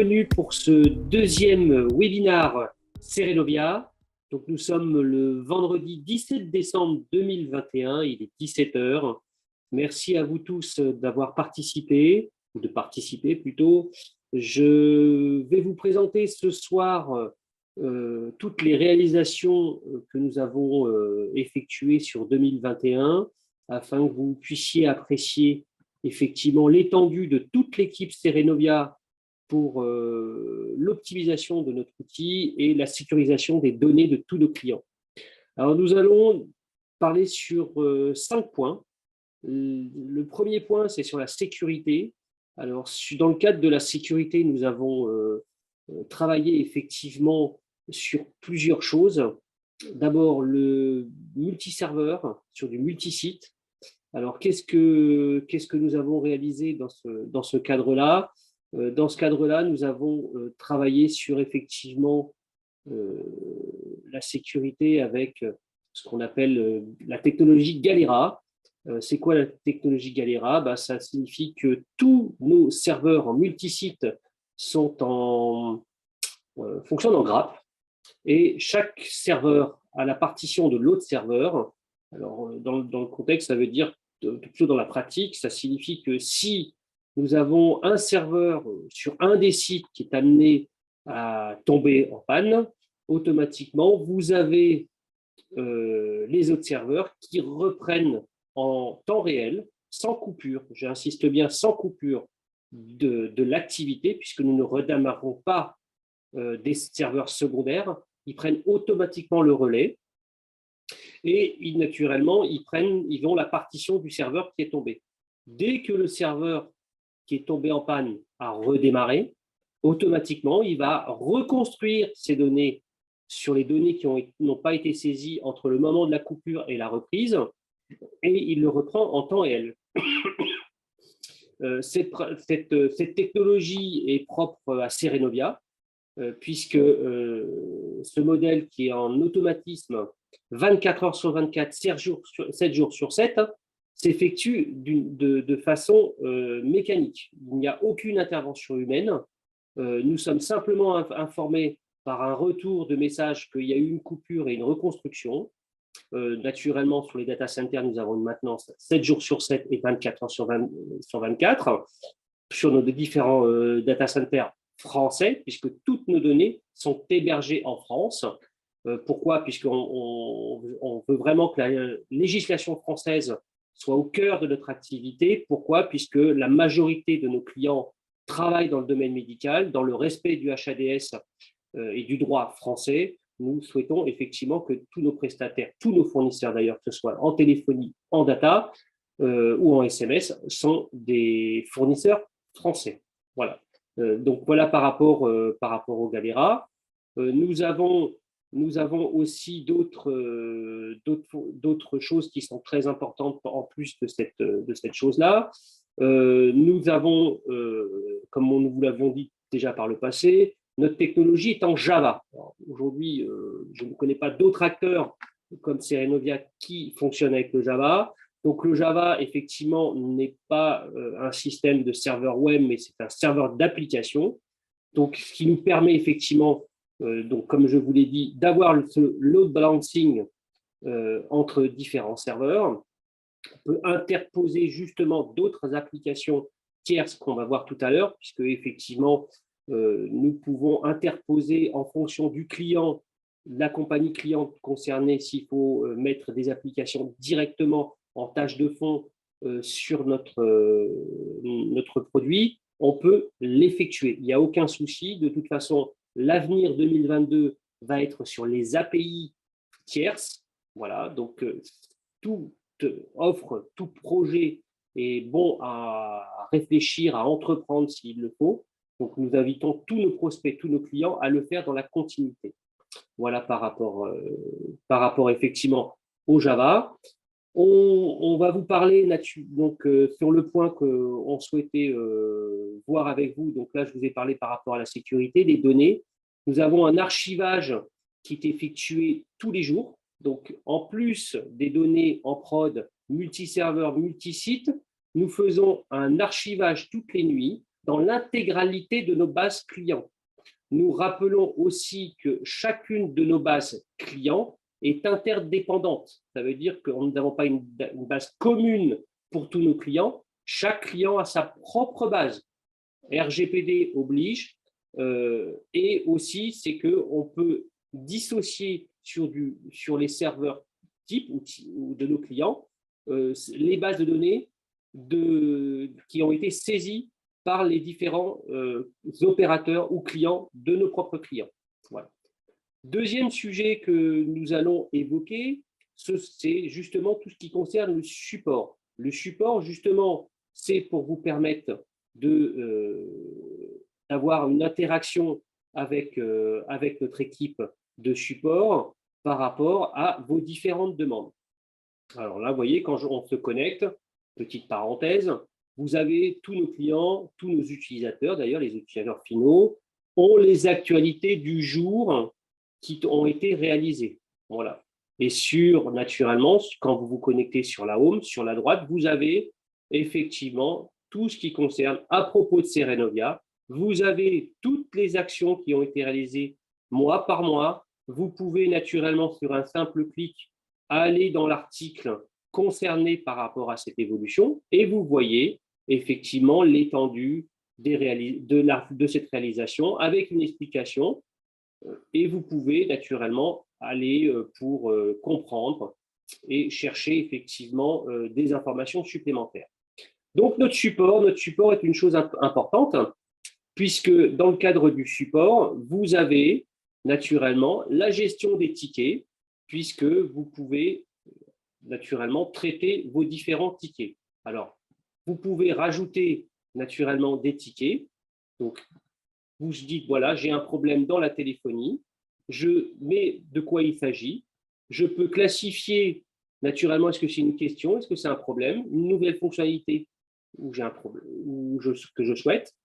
bienvenue pour ce deuxième webinaire Cerenovia. Donc, nous sommes le vendredi 17 décembre 2021, il est 17 heures. Merci à vous tous d'avoir participé, ou de participer plutôt. Je vais vous présenter ce soir toutes les réalisations que nous avons effectuées sur 2021 afin que vous puissiez apprécier effectivement l'étendue de toute l'équipe Cerenovia pour l'optimisation de notre outil et la sécurisation des données de tous nos clients. Alors, nous allons parler sur 5 points. Le premier point, c'est sur la sécurité. Alors, dans le cadre de la sécurité, nous avons travaillé effectivement sur plusieurs choses. D'abord, le multiserveur sur du multisite. Alors, qu'est-ce que nous avons réalisé dans ce cadre-là? Dans ce cadre-là, nous avons travaillé sur effectivement la sécurité avec ce qu'on appelle la technologie Galera. C'est quoi la technologie Galera? Ça signifie que tous nos serveurs en multisite fonctionnent en grappe et chaque serveur a la partition de l'autre serveur. Alors, dans le contexte, ça veut dire, plutôt dans la pratique, ça signifie que si nous avons un serveur sur un des sites qui est amené à tomber en panne, automatiquement, vous avez les autres serveurs qui reprennent en temps réel, sans coupure, j'insiste bien, sans coupure de l'activité, puisque nous ne redémarrons pas des serveurs secondaires, ils prennent automatiquement le relais et naturellement, ils ont la partition du serveur qui est tombé. Dès que le serveur qui est tombé en panne a redémarré, automatiquement, il va reconstruire ces données sur les données qui n'ont pas été saisies entre le moment de la coupure et la reprise, et il le reprend en temps réel. Cette technologie est propre à Cerenovia, puisque ce modèle qui est en automatisme 24 heures sur 24, 7 jours sur 7, s'effectue de façon mécanique. Il n'y a aucune intervention humaine. Nous sommes simplement informés par un retour de message qu'il y a eu une coupure et une reconstruction. Naturellement, sur les data centers, nous avons une maintenance 7 jours sur 7 et 24 heures sur 24 sur nos différents data centers français, puisque toutes nos données sont hébergées en France. Pourquoi? Puisqu'on veut vraiment que la législation française soit au cœur de notre activité. Pourquoi? Puisque la majorité de nos clients travaillent dans le domaine médical, dans le respect du HADS et du droit français. Nous souhaitons effectivement que tous nos prestataires, tous nos fournisseurs d'ailleurs, que ce soit en téléphonie, en data ou en SMS, sont des fournisseurs français. Voilà. Donc voilà par rapport au Galera. Nous avons aussi d'autres choses qui sont très importantes en plus de cette chose-là. Nous avons, comme nous vous l'avons dit déjà par le passé, notre technologie est en Java. Aujourd'hui, je ne connais pas d'autres acteurs comme Cerenovia qui fonctionnent avec le Java. Donc le Java, effectivement, n'est pas un système de serveur web, mais c'est un serveur d'application. Donc, ce qui nous permet effectivement, donc, comme je vous l'ai dit, d'avoir ce load balancing entre différents serveurs. On peut interposer justement d'autres applications tierces qu'on va voir tout à l'heure, puisque effectivement, nous pouvons interposer en fonction du client, de la compagnie cliente concernée, s'il faut mettre des applications directement en tâche de fond sur notre produit, on peut l'effectuer. Il n'y a aucun souci. De toute façon, l'avenir 2022 va être sur les API tierces. Voilà, donc toute offre, tout projet est bon à réfléchir, à entreprendre s'il le faut. Donc, nous invitons tous nos prospects, tous nos clients à le faire dans la continuité. Voilà par rapport effectivement au Java. On va vous parler donc, sur le point qu'on souhaitait voir avec vous. Donc là, je vous ai parlé par rapport à la sécurité des données. Nous avons un archivage qui est effectué tous les jours. Donc, en plus des données en prod, multiserveur, multisite, nous faisons un archivage toutes les nuits dans l'intégralité de nos bases clients. Nous rappelons aussi que chacune de nos bases clients est interdépendante. Ça veut dire que nous n'avons pas une base commune pour tous nos clients. Chaque client a sa propre base. RGPD oblige. Et aussi, c'est qu'on peut dissocier sur les serveurs type ou de nos clients les bases de données qui ont été saisies par les différents opérateurs ou clients de nos propres clients. Voilà. Deuxième sujet que nous allons évoquer, c'est justement tout ce qui concerne le support. Le support, justement, c'est pour vous permettre d'avoir une interaction avec notre équipe de support par rapport à vos différentes demandes. Alors là, vous voyez, quand on se connecte, petite parenthèse, vous avez tous nos clients, tous nos utilisateurs, d'ailleurs les utilisateurs finaux, ont les actualités du jour qui ont été réalisées. Voilà. Et naturellement, quand vous vous connectez sur la home, sur la droite, vous avez effectivement tout ce qui concerne à propos de Cerenovia. Vous avez toutes les actions qui ont été réalisées mois par mois. Vous pouvez naturellement, sur un simple clic, aller dans l'article concerné par rapport à cette évolution et vous voyez effectivement l'étendue de cette réalisation avec une explication et vous pouvez naturellement aller pour comprendre et chercher effectivement des informations supplémentaires. Donc notre support est une chose importante puisque dans le cadre du support, vous avez naturellement la gestion des tickets puisque vous pouvez naturellement traiter vos différents tickets. Alors, vous pouvez rajouter naturellement des tickets. Donc, vous dites, voilà, j'ai un problème dans la téléphonie, je mets de quoi il s'agit, je peux classifier naturellement, est-ce que c'est une question, est-ce que c'est un problème, une nouvelle fonctionnalité où j'ai un problème, que je souhaite.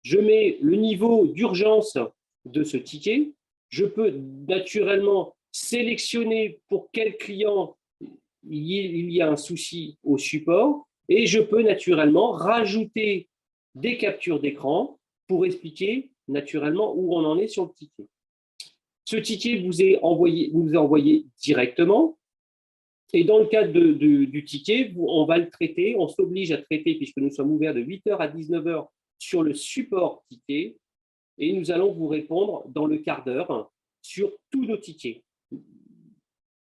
Je mets le niveau d'urgence de ce ticket. Je peux naturellement sélectionner pour quel client il y a un souci au support et je peux naturellement rajouter des captures d'écran pour expliquer naturellement où on en est sur le ticket. Ce ticket vous est envoyé directement et dans le cadre du ticket, on va le traiter, on s'oblige à traiter puisque nous sommes ouverts de 8h à 19h sur le support ticket et nous allons vous répondre dans le quart d'heure sur tous nos tickets.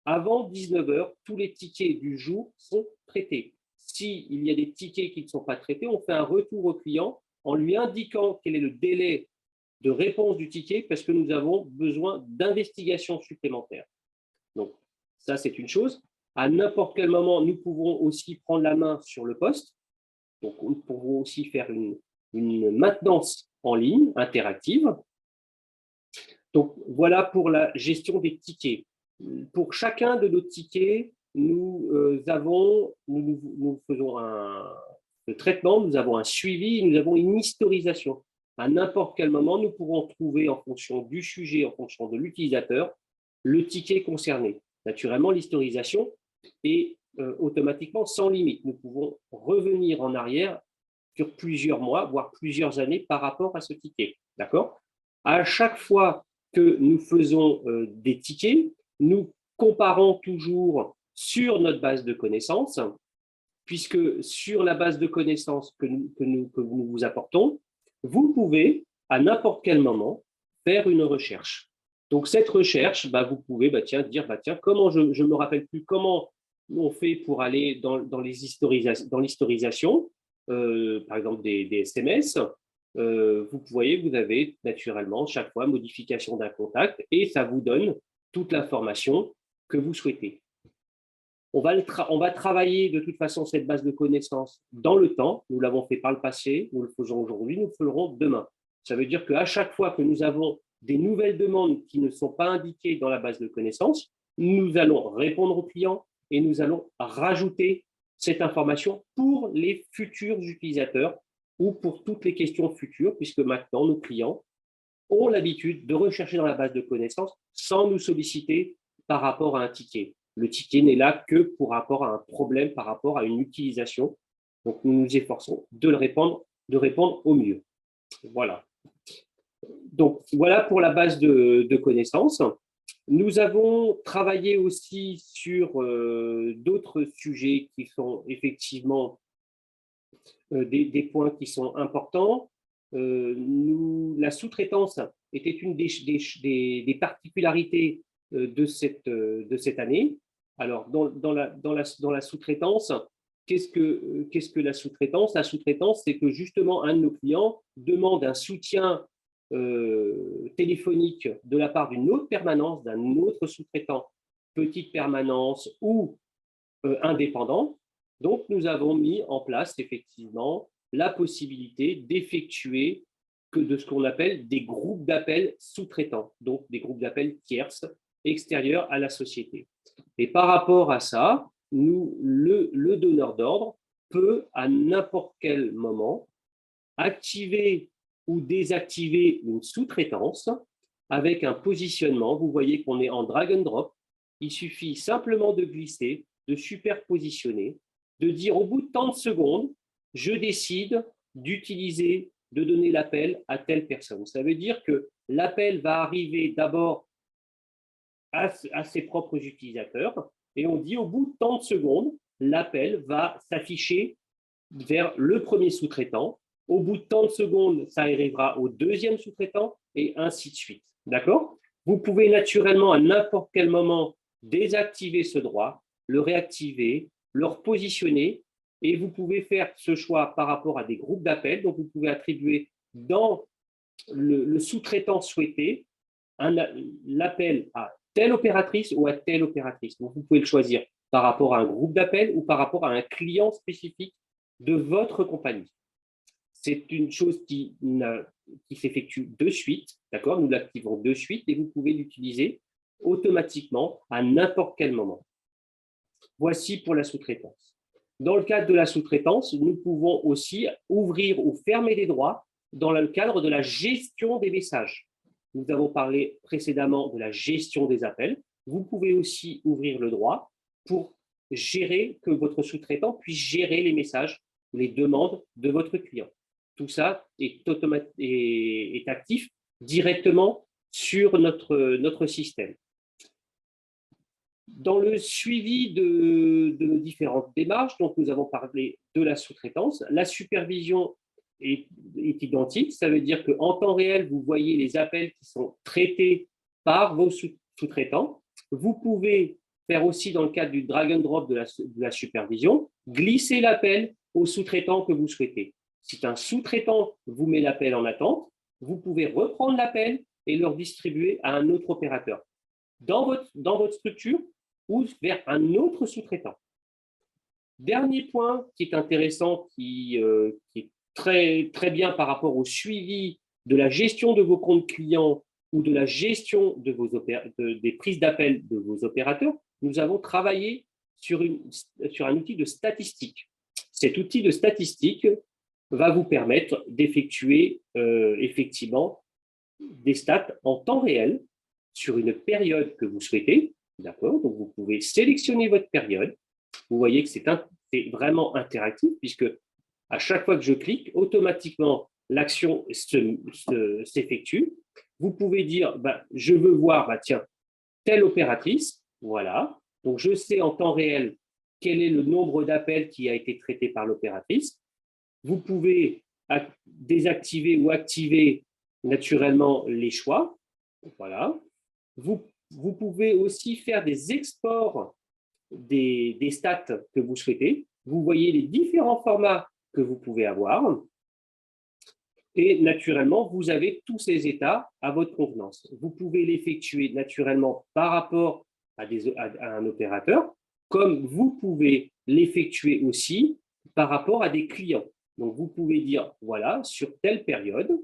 Avant 19h, tous les tickets du jour sont traités. S'il y a des tickets qui ne sont pas traités, on fait un retour au client en lui indiquant quel est le délai de réponse du ticket parce que nous avons besoin d'investigations supplémentaires. Donc, ça, c'est une chose. À n'importe quel moment, nous pouvons aussi prendre la main sur le poste. Donc, nous pouvons aussi faire une maintenance en ligne interactive. Donc, voilà pour la gestion des tickets. Pour chacun de nos tickets, nous faisons le traitement, nous avons un suivi, nous avons une historisation. À n'importe quel moment, nous pourrons trouver en fonction du sujet, en fonction de l'utilisateur, le ticket concerné. Naturellement, l'historisation est automatiquement sans limite. Nous pouvons revenir en arrière sur plusieurs mois, voire plusieurs années par rapport à ce ticket. D'accord ? À chaque fois que nous faisons des tickets, nous comparons toujours sur notre base de connaissances, puisque sur la base de connaissances que nous vous apportons, vous pouvez à n'importe quel moment faire une recherche. Donc cette recherche, vous pouvez dire, comment je ne me rappelle plus comment on fait pour aller dans l'historisation, par exemple des SMS. Vous voyez, vous avez naturellement chaque fois modification d'un contact et ça vous donne toute l'information que vous souhaitez. On va travailler de toute façon cette base de connaissances dans le temps. Nous l'avons fait par le passé, nous le faisons aujourd'hui, nous le ferons demain. Ça veut dire qu'à chaque fois que nous avons des nouvelles demandes qui ne sont pas indiquées dans la base de connaissances, nous allons répondre aux clients et nous allons rajouter cette information pour les futurs utilisateurs ou pour toutes les questions futures, puisque maintenant nos clients ont l'habitude de rechercher dans la base de connaissances sans nous solliciter par rapport à un ticket. Le ticket n'est là que par rapport à un problème, par rapport à une utilisation. Donc, nous nous efforçons de le répondre de répondre au mieux. Voilà. Donc, voilà pour la base de connaissances. Nous avons travaillé aussi sur d'autres sujets qui sont effectivement des points qui sont importants. La sous-traitance était une des particularités de cette année. Alors, dans la sous-traitance, qu'est-ce que la sous-traitance? La sous-traitance, c'est que justement, un de nos clients demande un soutien téléphonique de la part d'une autre permanence, d'un autre sous-traitant, petite permanence ou indépendant. Donc, nous avons mis en place effectivement la possibilité d'effectuer que de ce qu'on appelle des groupes d'appels sous-traitants, donc des groupes d'appels tierces extérieurs à la société. Et par rapport à ça, le donneur d'ordre peut à n'importe quel moment activer ou désactiver une sous-traitance avec un positionnement. Vous voyez qu'on est en drag and drop. Il suffit simplement de glisser, de superpositionner, de dire au bout de tant de secondes, je décide d'utiliser, de donner l'appel à telle personne. Ça veut dire que l'appel va arriver d'abord à ses propres utilisateurs et on dit au bout de tant de secondes, l'appel va s'afficher vers le premier sous-traitant. Au bout de tant de secondes, ça arrivera au deuxième sous-traitant et ainsi de suite. D'accord? Vous pouvez naturellement à n'importe quel moment désactiver ce droit, le réactiver, le repositionner et vous pouvez faire ce choix par rapport à des groupes d'appels. Donc, vous pouvez attribuer dans le sous-traitant souhaité l'appel à telle opératrice ou à telle opératrice. Donc, vous pouvez le choisir par rapport à un groupe d'appels ou par rapport à un client spécifique de votre compagnie. C'est une chose qui s'effectue de suite, d'accord? Nous l'activons de suite et vous pouvez l'utiliser automatiquement à n'importe quel moment. Voici pour la sous-traitance. Dans le cadre de la sous-traitance, nous pouvons aussi ouvrir ou fermer des droits dans le cadre de la gestion des messages. Nous avons parlé précédemment de la gestion des appels. Vous pouvez aussi ouvrir le droit pour gérer, que votre sous-traitant puisse gérer les messages, les demandes de votre client. Tout ça est actif directement sur notre système. Dans le suivi de nos différentes démarches, donc nous avons parlé de la sous-traitance, la supervision est identique. Ça veut dire qu'en temps réel, vous voyez les appels qui sont traités par vos sous-traitants. Vous pouvez faire aussi, dans le cadre du drag and drop de la supervision, glisser l'appel au sous-traitant que vous souhaitez. Si un sous-traitant vous met l'appel en attente, vous pouvez reprendre l'appel et le redistribuer à un autre opérateur dans votre structure ou vers un autre sous-traitant. Dernier point qui est intéressant, qui est très, très bien par rapport au suivi de la gestion de vos comptes clients ou de la gestion des prises d'appel de vos opérateurs, nous avons travaillé sur un outil de statistique. Cet outil de statistique va vous permettre d'effectuer effectivement des stats en temps réel sur une période que vous souhaitez. D'accord? Donc, vous pouvez sélectionner votre période. Vous voyez que c'est vraiment interactif puisque à chaque fois que je clique, automatiquement, l'action s'effectue. Vous pouvez dire, je veux voir, tiens, telle opératrice, voilà. Donc, je sais en temps réel quel est le nombre d'appels qui a été traité par l'opératrice. Vous pouvez désactiver ou activer naturellement les choix. Voilà. Vous pouvez aussi faire des exports des stats que vous souhaitez. Vous voyez les différents formats que vous pouvez avoir. Et naturellement, vous avez tous ces états à votre convenance. Vous pouvez l'effectuer naturellement par rapport à un opérateur, comme vous pouvez l'effectuer aussi par rapport à des clients. Donc, vous pouvez dire, voilà, sur telle période,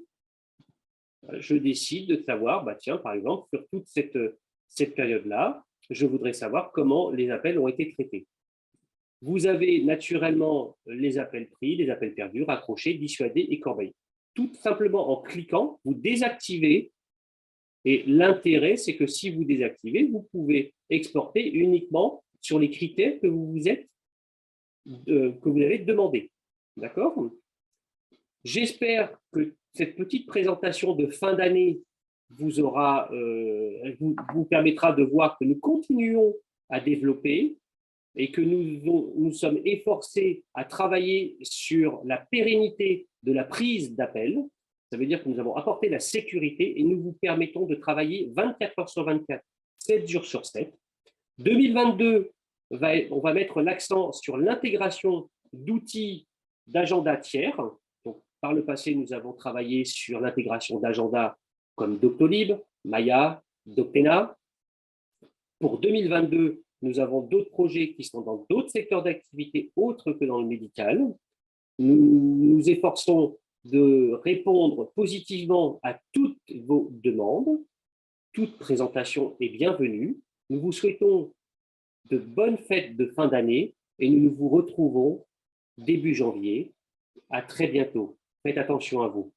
je décide de savoir, tiens, par exemple, sur toute cette période-là, je voudrais savoir comment les appels ont été traités. Vous avez naturellement les appels pris, les appels perdus, raccrochés, dissuadés et corbeillés. Tout simplement en cliquant, vous désactivez. Et l'intérêt, c'est que si vous désactivez, vous pouvez exporter uniquement sur les critères que vous avez demandé. D'accord? J'espère que cette petite présentation de fin d'année vous permettra de voir que nous continuons à développer et que nous sommes efforcés à travailler sur la pérennité de la prise d'appel. Ça veut dire que nous avons apporté la sécurité et nous vous permettons de travailler 24 heures sur 24, 7 jours sur 7. 2022, on va mettre l'accent sur l'intégration d'outils d'agenda tiers. Donc, par le passé, nous avons travaillé sur l'intégration d'agenda comme Doctolib, Maya, Doctena. Pour 2022, nous avons d'autres projets qui sont dans d'autres secteurs d'activité autres que dans le médical. Nous nous efforçons de répondre positivement à toutes vos demandes. Toute présentation est bienvenue. Nous vous souhaitons de bonnes fêtes de fin d'année et nous nous retrouvons début janvier. À très bientôt. Faites attention à vous.